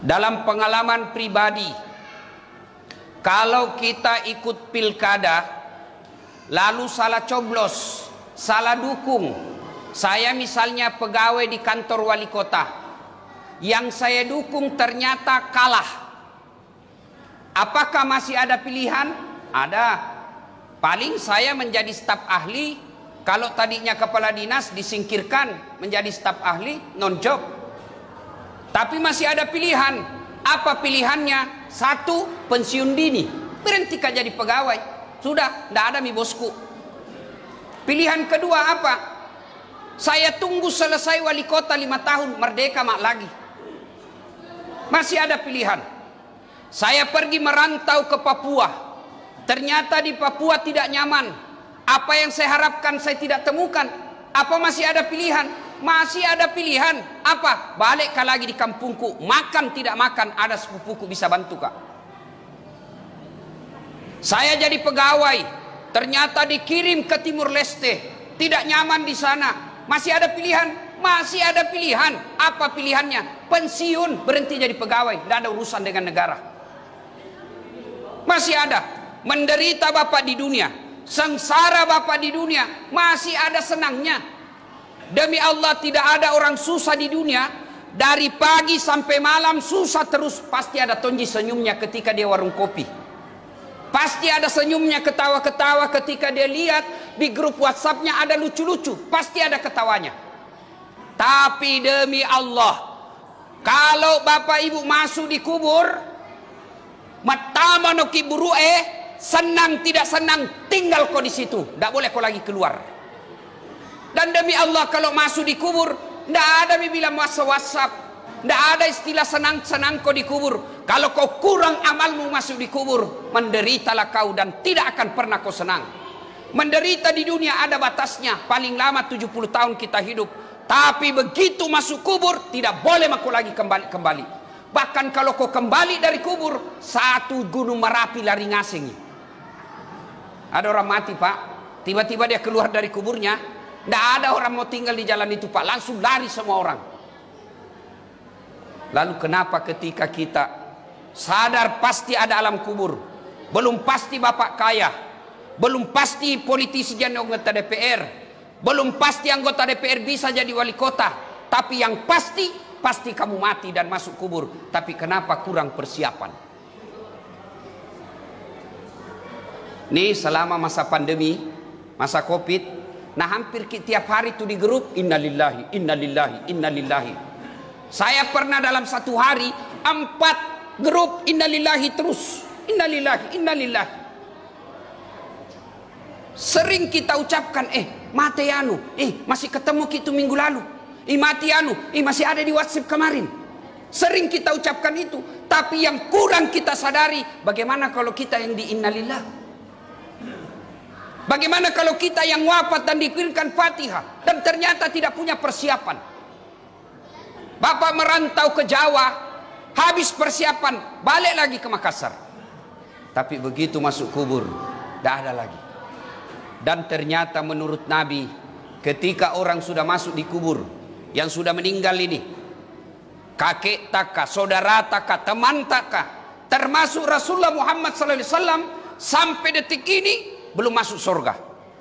Dalam pengalaman pribadi, kalau kita ikut pilkada lalu salah coblos, salah dukung. Saya misalnya pegawai di kantor wali kota, yang saya dukung ternyata kalah. Apakah masih ada pilihan? Ada. Paling saya menjadi staf ahli. Kalau tadinya kepala dinas disingkirkan menjadi staf ahli, non job. Tapi masih ada pilihan. Apa pilihannya? Satu, pensiun dini, berhentikan jadi pegawai. Sudah, tidak ada mi bosku. Pilihan kedua apa? Saya tunggu selesai wali kota 5 tahun, merdeka mak lagi. Masih ada pilihan. Saya pergi merantau ke Papua. Ternyata di Papua tidak nyaman. Apa yang saya harapkan saya tidak temukan. Apa masih ada pilihan? Masih ada pilihan. Apa? Balik lagi di kampungku. Makan tidak makan, ada sepupuku bisa bantu kak. Saya jadi pegawai, ternyata dikirim ke Timur Leste. Tidak nyaman di sana. Masih ada pilihan? Masih ada pilihan. Apa pilihannya? Pensiun, berhenti jadi pegawai. Tidak ada urusan dengan negara. Masih ada. Menderita bapak di dunia, sengsara bapak di dunia, masih ada senangnya. Demi Allah, tidak ada orang susah di dunia. Dari pagi sampai malam susah terus. Pasti ada tonji senyumnya ketika dia warung kopi. Pasti ada senyumnya, ketawa-ketawa ketika dia lihat di grup WhatsApp-nya ada lucu-lucu. Pasti ada ketawanya. Tapi demi Allah, kalau bapak ibu masuk di kubur, matama no kiburu senang tidak senang tinggal kau di situ. Tidak boleh kau lagi keluar. Dan demi Allah, kalau masuk di kubur, tidak ada bilang WhatsApp. Tidak ada istilah senang-senang kau di kubur. Kalau kau kurang amalmu masuk di kubur, menderitalah kau dan tidak akan pernah kau senang. Menderita di dunia ada batasnya. Paling lama 70 tahun kita hidup. Tapi begitu masuk kubur, tidak boleh kau lagi kembali. Bahkan kalau kau kembali dari kubur, satu gunung Merapi lari ngasengi. Ada orang mati pak, tiba-tiba dia keluar dari kuburnya, tidak ada orang mau tinggal di jalan itu pak, langsung lari semua orang. Lalu kenapa ketika kita sadar pasti ada alam kubur, belum pasti bapak kaya, belum pasti politisi jadi anggota DPR, belum pasti anggota DPR bisa jadi wali kota, tapi yang pasti kamu mati dan masuk kubur. Tapi kenapa kurang persiapan? Nih selama masa pandemi, masa Covid, nah hampir tiap hari itu di grup innalillahi, innalillahi, innalillahi. Saya pernah dalam satu hari 4 grup innalillahi terus. Innalillahi, innalillahi. Sering kita ucapkan, mati anu, masih ketemu gitu minggu lalu. Mati anu, masih ada di WhatsApp kemarin. Sering kita ucapkan itu. Tapi yang kurang kita sadari, bagaimana kalau kita yang di innalillah? Bagaimana kalau kita yang wafat dan dikirimkan Fatihah dan ternyata tidak punya persiapan? Bapak merantau ke Jawa, habis persiapan, balik lagi ke Makassar. Tapi begitu masuk kubur, tidak ada lagi. Dan ternyata menurut Nabi, ketika orang sudah masuk di kubur, yang sudah meninggal ini, kakek takah, saudara takah, teman takah, termasuk Rasulullah Muhammad SAW, sampai detik ini belum masuk surga.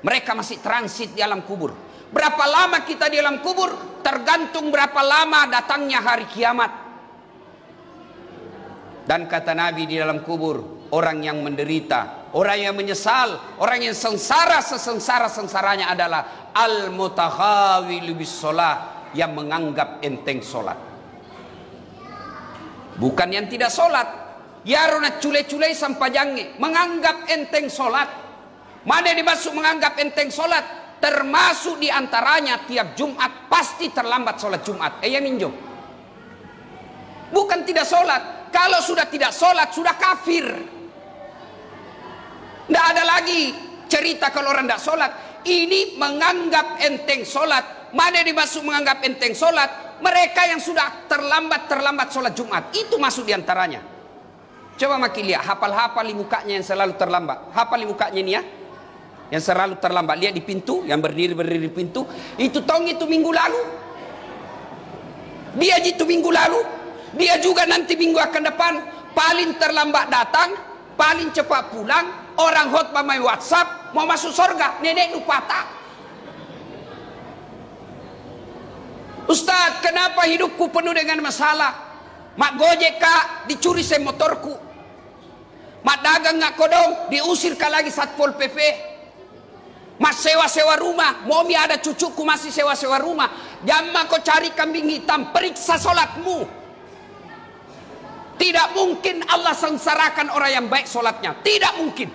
Mereka masih transit di alam kubur. Berapa lama kita di alam kubur tergantung berapa lama datangnya hari kiamat. Dan kata Nabi, di dalam kubur orang yang menderita, orang yang menyesal, orang yang sengsara sesengsara-sengsaranya adalah al-mutakhawilu bis shalah, yang menganggap enteng solat. Bukan yang tidak solat. Ya rona cule-cule sampajange menganggap enteng solat. Mana dimaksud menganggap enteng solat? Termasuk diantaranya tiap Jumat pasti terlambat solat Jumat. Ya minjo. Bukan tidak solat. Kalau sudah tidak solat sudah kafir. Tidak ada lagi cerita kalau orang tidak solat. Ini menganggap enteng solat. Mana dimaksud menganggap enteng solat? Mereka yang sudah terlambat solat Jumat. Itu masuk diantaranya. Coba makin lihat, hafal-hafal di mukanya yang selalu terlambat. Hafal di mukanya ini ya, yang selalu terlambat. Lihat di pintu, yang berdiri di pintu. Itu minggu lalu. Dia itu minggu lalu. Dia juga nanti minggu akan depan paling terlambat datang, paling cepat pulang. Orang khotbah main WhatsApp mau masuk surga, nenek lupa tak. Ustaz, kenapa hidupku penuh dengan masalah? Mak gojek kak, dicuri saya motorku. Mak dagang ngak kodong, diusir kak lagi Satpol PP. Mak sewa-sewa rumah, momi ada cucuku masih sewa-sewa rumah. Jamma kau cari kambing hitam, periksa solatmu. Tidak mungkin Allah sengsarakan orang yang baik solatnya. Tidak mungkin.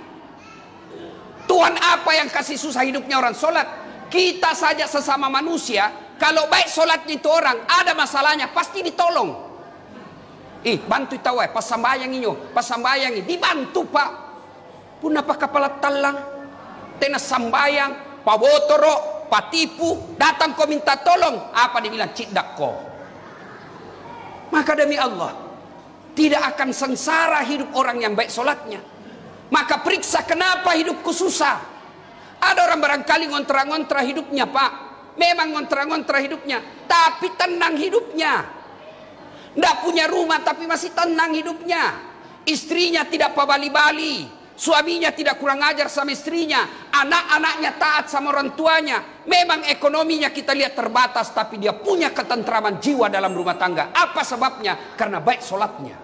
Tuhan apa yang kasih susah hidupnya orang solat? Kita saja sesama manusia, kalau baik solatnya itu orang, ada masalahnya, pasti ditolong. Bantu tahu pas sambayang ini, dibantu pak. Pun apa kepala talang, tenas sambayang, pak botoro, pak tipu, datang kau minta tolong, apa dibilang cidak kau. Maka demi Allah, tidak akan sengsara hidup orang yang baik solatnya. Maka periksa kenapa hidupku susah. Ada orang barangkali ngontra-ngontra hidupnya pak. Memang ngontra-ngontra hidupnya, tapi tenang hidupnya. Tidak punya rumah tapi masih tenang hidupnya. Istrinya tidak pabali-bali, suaminya tidak kurang ajar sama istrinya, anak-anaknya taat sama orang tuanya. Memang ekonominya kita lihat terbatas, tapi dia punya ketentraman jiwa dalam rumah tangga. Apa sebabnya? Karena baik solatnya.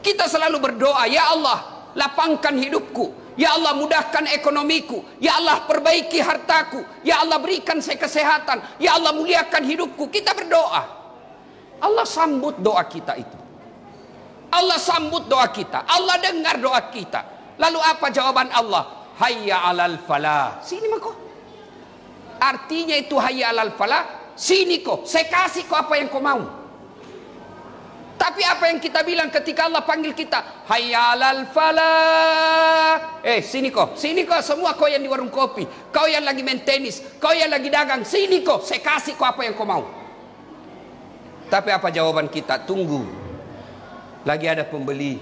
Kita selalu berdoa, ya Allah lapangkan hidupku, ya Allah mudahkan ekonomiku, ya Allah perbaiki hartaku, ya Allah berikan saya kesehatan, ya Allah muliakan hidupku. Kita berdoa, Allah sambut doa kita itu. Allah sambut doa kita, Allah dengar doa kita. Lalu apa jawaban Allah? Hayya alal falah. Sini mako. Artinya itu hayya alal falah, sini kok, saya kasih kau apa yang kau mau. Tapi apa yang kita bilang ketika Allah panggil kita? Hayya alal falah. Sini kok, semua kau yang di warung kopi, kau yang lagi main tenis, kau yang lagi dagang, sini kok, saya kasih kau apa yang kau mau. Tapi apa jawaban kita? Tunggu. Lagi ada pembeli.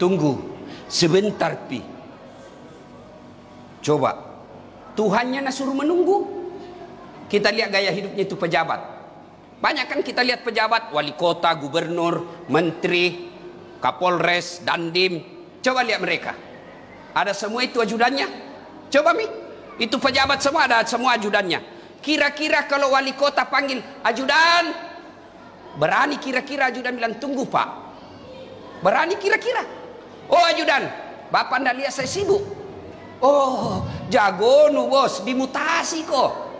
Tunggu. Sebentar pi. Coba. Tuhannya nak suruh menunggu. Kita lihat gaya hidupnya itu pejabat. Banyak kan kita lihat pejabat, wali kota, gubernur, menteri, kapolres, dandim. Coba lihat mereka. Ada semua itu ajudannya. Coba mi. Itu pejabat semua ada semua ajudannya. Kira-kira kalau wali kota panggil ajudan, berani kira-kira ajudan bilang tunggu pak? Berani kira-kira? Oh ajudan, bapak ndak lihat saya sibuk. Oh jago nu bos, dimutasi kok.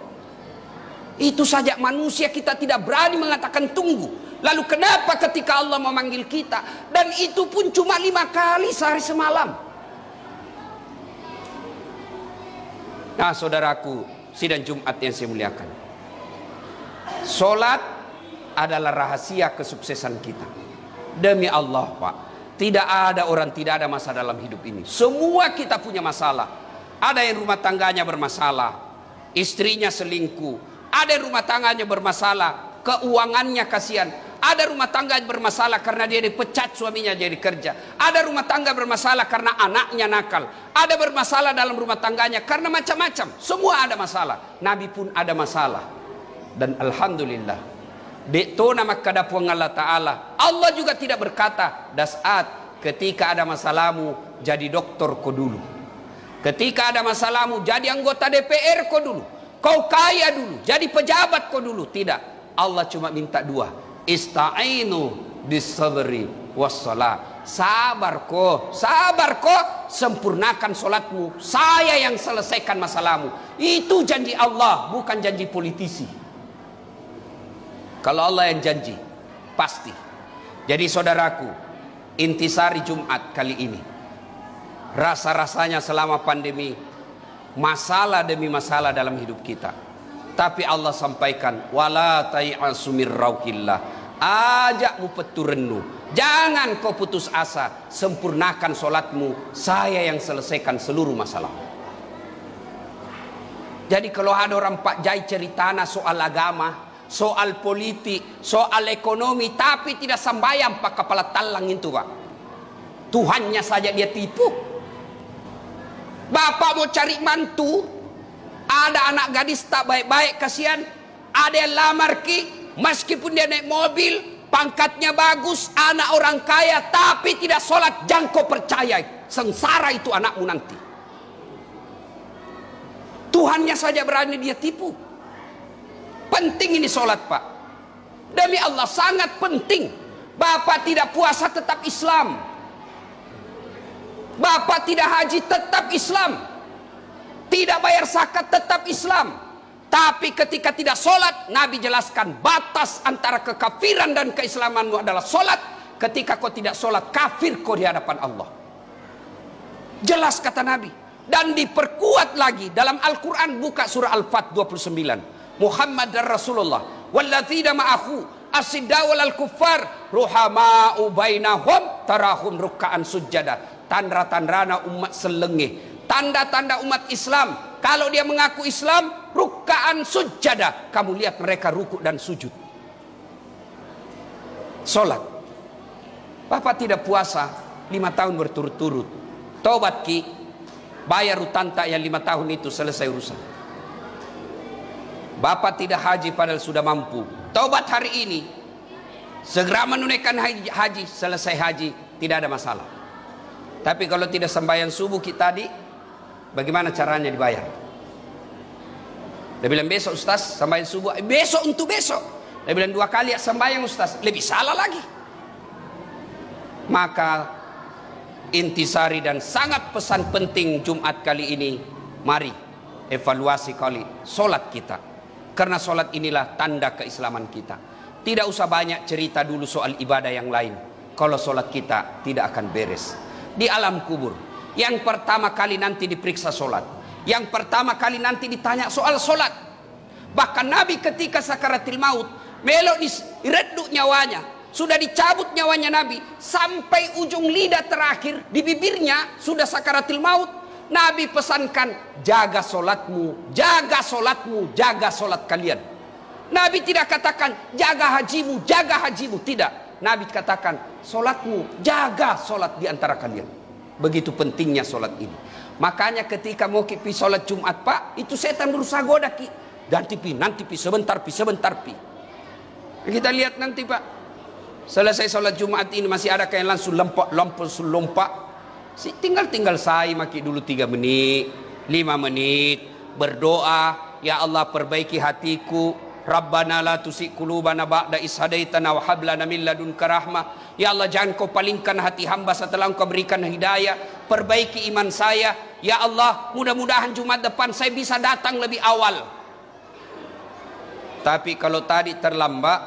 Itu saja manusia kita tidak berani mengatakan tunggu. Lalu kenapa ketika Allah memanggil kita, dan itu pun cuma 5 kali sehari semalam. Nah saudaraku, sidang Jumat yang saya muliakan, solat adalah rahasia kesuksesan kita. Demi Allah pak, tidak ada orang tidak ada masalah dalam hidup ini. Semua kita punya masalah. Ada yang rumah tangganya bermasalah, istrinya selingkuh. Ada rumah tangganya bermasalah, keuangannya kasihan. Ada rumah tangga bermasalah karena dia dipecat suaminya jadi kerja. Ada rumah tangga bermasalah karena anaknya nakal. Ada bermasalah dalam rumah tangganya karena macam-macam. Semua ada masalah. Nabi pun ada masalah. Dan alhamdulillah, dekto nama kadapuang Allah Ta'ala, Allah juga tidak berkata, dasat ketika ada masalahmu jadi doktor kau dulu. Ketika ada masalahmu jadi anggota DPR kau dulu. Kau kaya dulu, jadi pejabat kau dulu. Tidak. Allah cuma minta 2. Ista'inu bis-sabri was-salat. Sabar kau, sempurnakan solatmu. Saya yang selesaikan masalahmu. Itu janji Allah, bukan janji politisi. Kalau Allah yang janji, pasti. Jadi saudaraku, intisari Jumat kali ini, rasa-rasanya selama pandemi, masalah demi masalah dalam hidup kita. Tapi Allah sampaikan, wala tai'asu mir rauhillah. Ajakmu peturenu. Jangan kau putus asa. Sempurnakan solatmu. Saya yang selesaikan seluruh masalah. Jadi kalau ada orang Pak Jai ceritana soal agama, soal politik, soal ekonomi, tapi tidak sambayang pak kepala talang itu pak. Tuhannya saja dia tipu. Bapak mau cari mantu, ada anak gadis tak baik-baik, kasihan. Ada yang lamar ki, Meskipun dia naik mobil, pangkatnya bagus, anak orang kaya, tapi tidak sholat, jangan kau percaya, sengsara itu anakmu nanti. Tuhannya saja berani dia tipu. Penting ini sholat, Pak. Demi Allah sangat penting. Bapak tidak puasa tetap Islam. Bapak tidak haji tetap Islam. Tidak bayar zakat tetap Islam. Tapi ketika tidak sholat, Nabi jelaskan batas antara kekafiran dan keislamanmu adalah sholat. Ketika kau tidak sholat, kafir kau di hadapan Allah. Jelas kata Nabi. Dan diperkuat lagi dalam Al-Quran, buka surah Al-Fat 29. Muhammad dan Rasulullah walladzina ma'ahu asiddaw wal kuffar ruhama'u bainahum tarahum ruk'an sujada. Tanda-tandana umat selengeh, tanda-tanda umat Islam, kalau dia mengaku Islam, ruk'an sujada, kamu lihat mereka rukuk dan sujud. Salat. Bapak tidak puasa 5 tahun berturut-turut, tobat ki, bayar utang tak yang 5 tahun itu, selesai urusan. Bapak tidak haji padahal sudah mampu, taubat hari ini, segera menunaikan haji, selesai haji, tidak ada masalah. Tapi kalau tidak sembahyang subuh kita tadi, bagaimana caranya dibayar? Dia bilang besok Ustaz sembahyang subuh, besok untuk besok. Dia bilang 2 kali sembahyang Ustaz, lebih salah lagi. Maka intisari dan sangat pesan penting Jumat kali ini, mari evaluasi kali solat kita. Karena solat inilah tanda keislaman kita. Tidak usah banyak cerita dulu soal ibadah yang lain. Kalau solat kita tidak akan beres. Di alam kubur, yang pertama kali nanti diperiksa solat. Yang pertama kali nanti ditanya soal solat. Bahkan Nabi ketika sakaratil maut, melok direduk nyawanya, sudah dicabut nyawanya Nabi, sampai ujung lidah terakhir di bibirnya sudah sakaratil maut. Nabi pesankan, jaga solatmu, jaga solatmu, jaga solat kalian. Nabi tidak katakan jaga hajimu, jaga hajimu, tidak. Nabi katakan solatmu, jaga solat di antara kalian. Begitu pentingnya solat ini. Makanya ketika mau pi solat Jumat, Pak, itu setan berusaha goda ki. Nanti pi sebentar pi. Kita lihat nanti, Pak. Selesai solat Jumat ini masih ada kayak langsung lompat. Tinggal saya maki dulu 3 menit, 5 menit berdoa, ya Allah perbaiki hatiku, Rabbana la tusik qulubana ba'da is hadaitana wa hab lana min ladunka rahmah. Ya Allah jangan kau palingkan hati hamba setelah engkau berikan hidayah, perbaiki iman saya. Ya Allah mudah-mudahan Jumat depan saya bisa datang lebih awal. Tapi kalau tadi terlambat,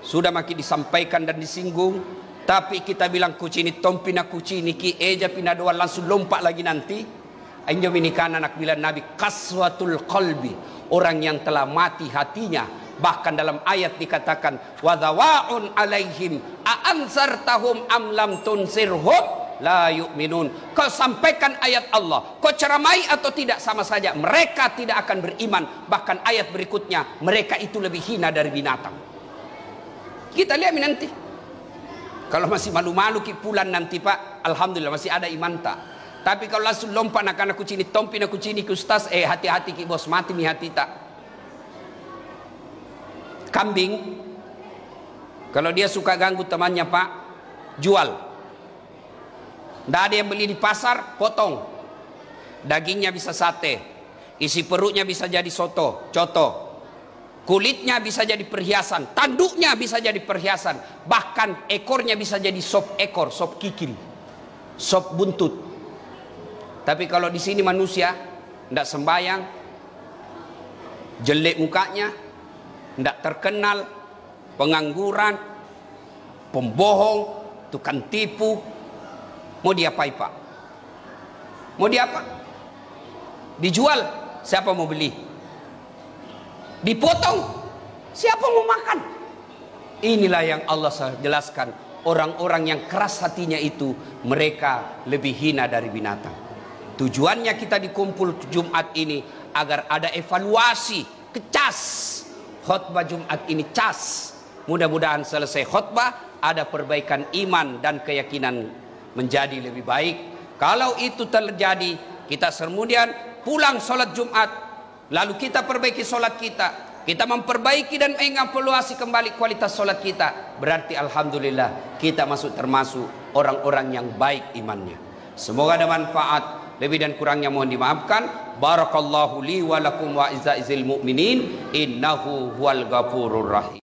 sudah makin disampaikan dan disinggung, tapi kita bilang kucini tompina kucini ki eja pina doa langsung lompat lagi nanti. Anjo minikan anak bilang Nabi kaswatul qalbi, orang yang telah mati hatinya. Bahkan dalam ayat dikatakan wadhawaun alaihim a'anzartahum am lam tunsirhum la yu'minun. Kau sampaikan ayat Allah, kau ceramai atau tidak sama saja, mereka tidak akan beriman. Bahkan ayat berikutnya, mereka itu lebih hina dari binatang. Kita lihat nanti. Kalau masih malu-malu ki pulan nanti, Pak, alhamdulillah masih ada iman tak. Tapi kalau langsung lompat nak aku cini tompi nak cini ki ustaz, hati-hati ki bos, mati mi hati tak. Kambing kalau dia suka ganggu temannya, Pak, jual. Tidak ada yang beli di pasar, potong. Dagingnya bisa sate, isi perutnya bisa jadi soto, coto. Kulitnya bisa jadi perhiasan, tanduknya bisa jadi perhiasan, bahkan ekornya bisa jadi sop ekor, sop kikil, sop buntut. Tapi kalau di sini manusia tidak sembayang, jelek mukanya, tidak terkenal, pengangguran, pembohong, tukang tipu, mau diapai, Pak? Mau diapa? Dijual, siapa mau beli? Dipotong, siapa mau makan? Inilah yang Allah jelaskan, orang-orang yang keras hatinya itu mereka lebih hina dari binatang. Tujuannya kita dikumpul Jumat ini agar ada evaluasi, kecas. Khutbah Jumat ini cas. Mudah-mudahan selesai khutbah ada perbaikan iman dan keyakinan menjadi lebih baik. Kalau itu terjadi, kita kemudian pulang sholat Jumat, lalu kita perbaiki sholat kita, kita memperbaiki dan mengevaluasi kembali kualitas sholat kita, berarti alhamdulillah kita termasuk orang-orang yang baik imannya. Semoga ada manfaat. Lebih dan kurangnya mohon dimaafkan. Barakallahu li wa lakum wa izza'izil mu'minin innahu huwal ghafurur rahim.